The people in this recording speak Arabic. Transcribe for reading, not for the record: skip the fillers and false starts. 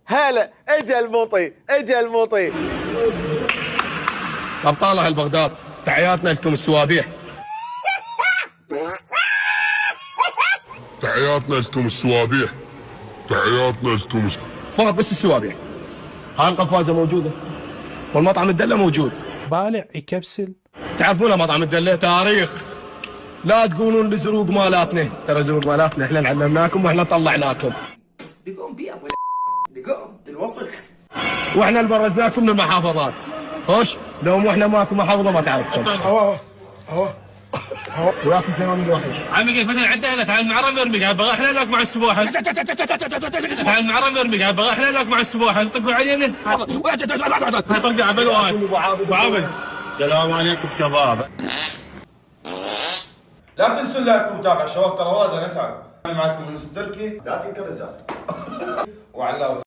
هلا اجا المطي اجا المطي. ابطال اهل بغداد تحياتنا لكم السوابيح. تحياتنا لكم السوابيح. تحياتنا لكم. فقط بس السوابيح. هاي القفازه موجوده والمطعم الدله موجود. بالع يكبسل. تعرفون مطعم الدله تاريخ. لا تقولون الزروق مالاتنا، ترى زروق مالاتنا احنا اللي علمناكم واحنا طلعناكم. دقوم بيها ابو دقوم الوسخ. واحنا اللي برزناكم من المحافظات. خوش لو مو احنا ماكو محافظه ما تعرفكم. وياكم ثاني الوحش. عمي كيف مثلا عندنا تعال معرم يرميك بغى احنا لك مع السبوحه. تعال معرم يرميك بغى احنا لك مع السبوحه طقوا علينا. طقوا عبد ابو عابد. السلام عليكم شباب. لا تنسوا اللايك ومتابعة شباب، ترى والله نتعب. معكم من ستركي، لا تنكر الزاد. وعلاوة